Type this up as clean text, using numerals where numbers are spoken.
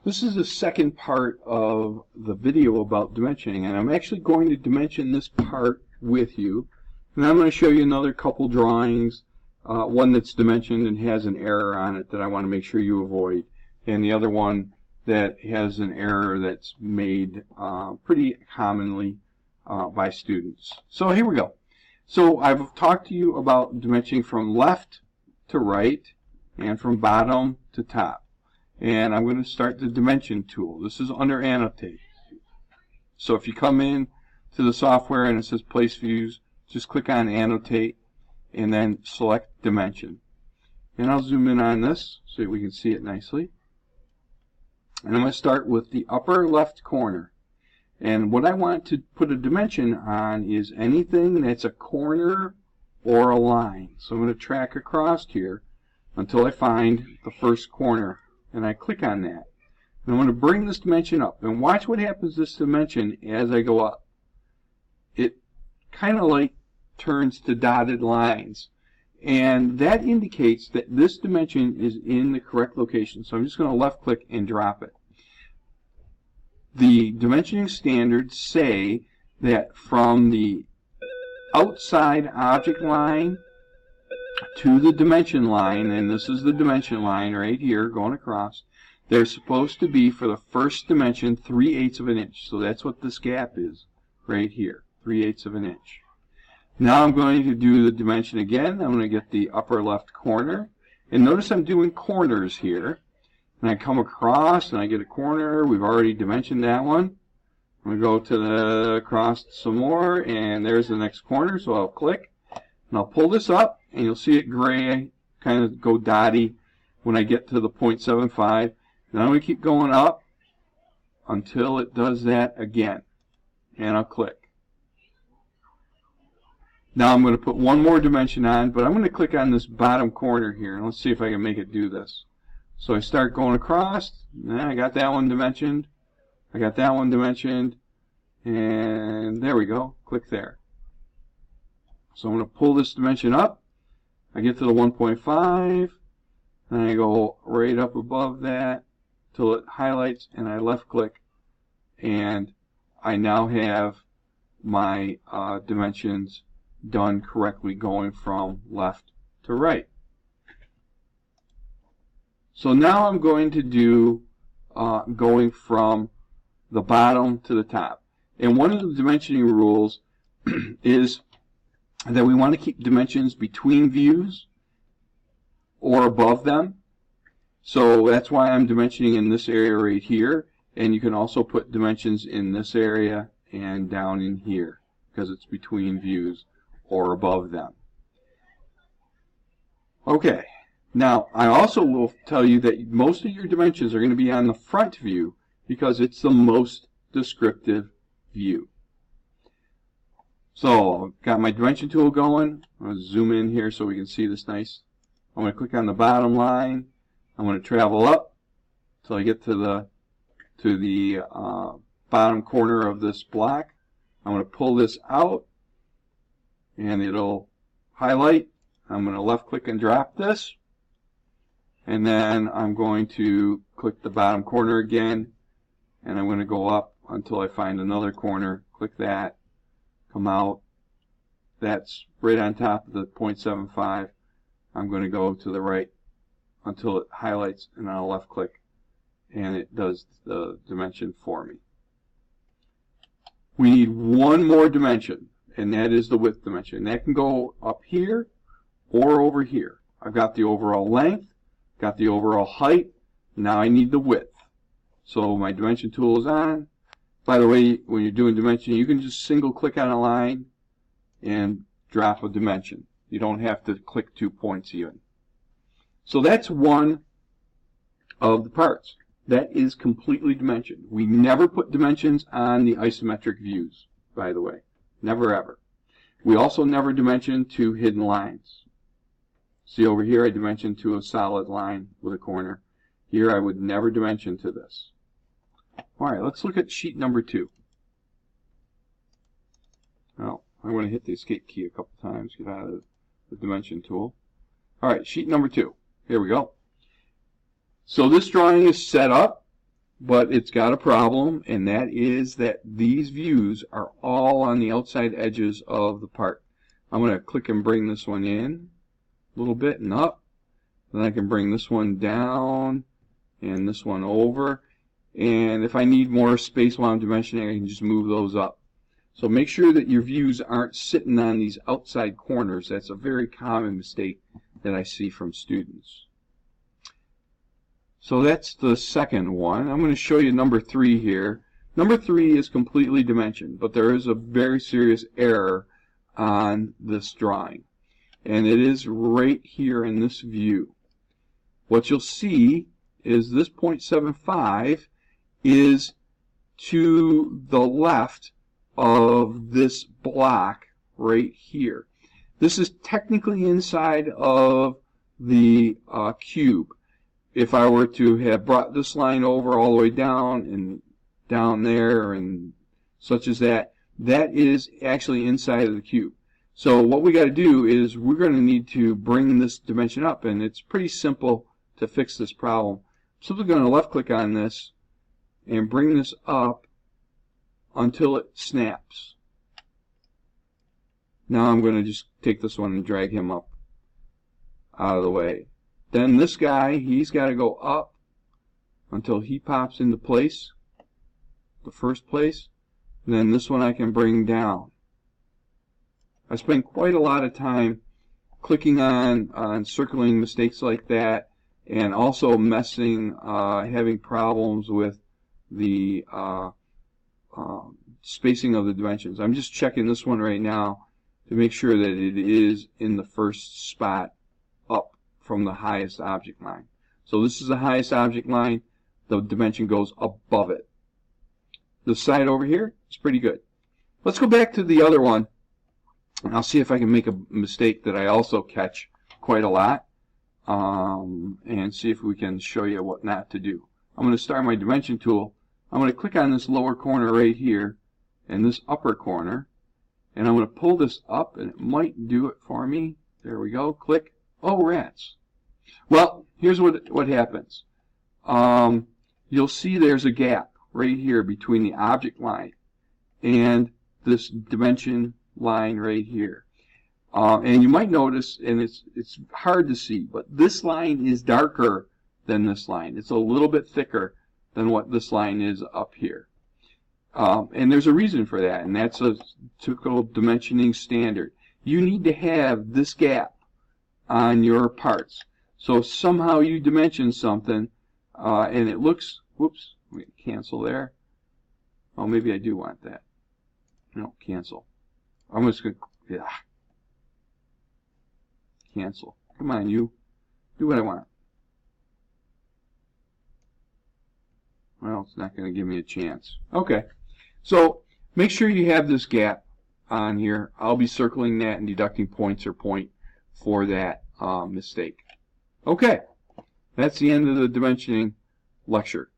This is the second part of the video about dimensioning, and I'm actually going to dimension this part with you. And I'm going to show you another couple drawings, one that's dimensioned and has an error on it that I want to make sure you avoid, and the other one that has an error that's made pretty commonly by students. So here we go. So I've talked to you about dimensioning from left to right and from bottom to top. And I'm going to start the dimension tool. This is under annotate. So if you come in to the software and it says place views, just click on annotate and then select dimension. And I'll zoom in on this so that we can see it nicely. And I'm going to start with the upper left corner. And what I want to put a dimension on is anything that's a corner or a line. So I'm going to track across here until I find the first corner. And I click on that. And I'm going to bring this dimension up. And watch what happens to this dimension as I go up. It kind of like turns to dotted lines. And that indicates that this dimension is in the correct location. So I'm just going to left click and drop it. The dimensioning standards say that from the outside object line to the dimension line, and this is the dimension line right here going across, there's supposed to be for the first dimension 3/8 of an inch. So that's what this gap is right here, 3/8 of an inch. Now I'm going to do the dimension again. I'm going to get the upper left corner, and notice I'm doing corners here. And I come across and I get a corner. We've already dimensioned that one. I'm going to go to the across some more, and there's the next corner. So I'll click and I'll pull this up, and you'll see it gray, kind of go dotty when I get to the 0.75. Then I'm going to keep going up until it does that again, and I'll click. Now I'm going to put one more dimension on, but I'm going to click on this bottom corner here, and let's see if I can make it do this. So I start going across, and I got that one dimensioned, I got that one dimensioned, and there we go, click there. So I'm going to pull this dimension up, I get to the 1.5, and I go right up above that till it highlights, and I left click, and I now have my dimensions done correctly going from left to right. So now I'm going to do going from the bottom to the top. And one of the dimensioning rules is that we want to keep dimensions between views or above them. So that's why I'm dimensioning in this area right here. And you can also put dimensions in this area and down in here because it's between views or above them. Okay. Now, I also will tell you that most of your dimensions are going to be on the front view because it's the most descriptive view. So, I've got my dimension tool going. I'm going to zoom in here so we can see this nice. I'm going to click on the bottom line. I'm going to travel up until I get to the bottom corner of this block. I'm going to pull this out, and it'll highlight. I'm going to left click and drop this. And then I'm going to click the bottom corner again, and I'm going to go up until I find another corner, click that, come out. That's right on top of the 0.75. I'm going to go to the right until it highlights, and I'll left click, and it does the dimension for me. We need one more dimension, and that is the width dimension. That can go up here or over here. I've got the overall length, got the overall height. Now I need the width. So my dimension tool is on. By the way, when you're doing dimension, you can just single click on a line and drop a dimension. You don't have to click 2 points even. So that's one of the parts. That is completely dimensioned. We never put dimensions on the isometric views, by the way. Never ever. We also never dimension to hidden lines. See over here I dimension to a solid line with a corner. Here I would never dimension to this. Alright, let's look at sheet number 2. Now, I want to hit the escape key a couple times, get out of the dimension tool. Alright, sheet number 2. Here we go. So this drawing is set up but it's got a problem, and that is that these views are all on the outside edges of the part. I'm going to click and bring this one in a little bit and up. Then I can bring this one down and this one over. And if I need more space while I'm dimensioning, I can just move those up. So make sure that your views aren't sitting on these outside corners. That's a very common mistake that I see from students. So that's the second one. I'm going to show you number 3 here. Number 3 is completely dimensioned, but there is a very serious error on this drawing. And it is right here in this view. What you'll see is this 0.75 is to the left of this block right here. This is technically inside of the cube. If I were to have brought this line over all the way down and down there and such as that, that is actually inside of the cube. So what we got to do is we're going to need to bring this dimension up, and it's pretty simple to fix this problem. I'm simply going to left click on this and bring this up until it snaps. Now I'm going to just take this one and drag him up out of the way. Then this guy, he's got to go up until he pops into place, the first place. And then this one I can bring down. I spend quite a lot of time clicking on circling mistakes like that, and also having problems with the spacing of the dimensions. I'm just checking this one right now to make sure that it is in the first spot up from the highest object line. So this is the highest object line. The dimension goes above it. The side over here is pretty good. Let's go back to the other one, and I'll see if I can make a mistake that I also catch quite a lot, and see if we can show you what not to do. I'm going to start my dimension tool. I'm going to click on this lower corner right here and this upper corner, and I'm going to pull this up, and it might do it for me. There we go. Click. Oh, rats. Well, here's what happens. You'll see there's a gap right here between the object line and this dimension line right here. And you might notice, and it's hard to see, but this line is darker than this line. It's a little bit thicker than what this line is up here. And there's a reason for that, and that's a typical dimensioning standard. You need to have this gap on your parts. So if somehow you dimension something and it looks, whoops, we cancel there. Oh, maybe I do want that. No, cancel. I'm just going to, yeah. Cancel. Come on, you. Do what I want. Well, it's not going to give me a chance. Okay. So make sure you have this gap on here. I'll be circling that and deducting points or point for that mistake. Okay. That's the end of the dimensioning lecture.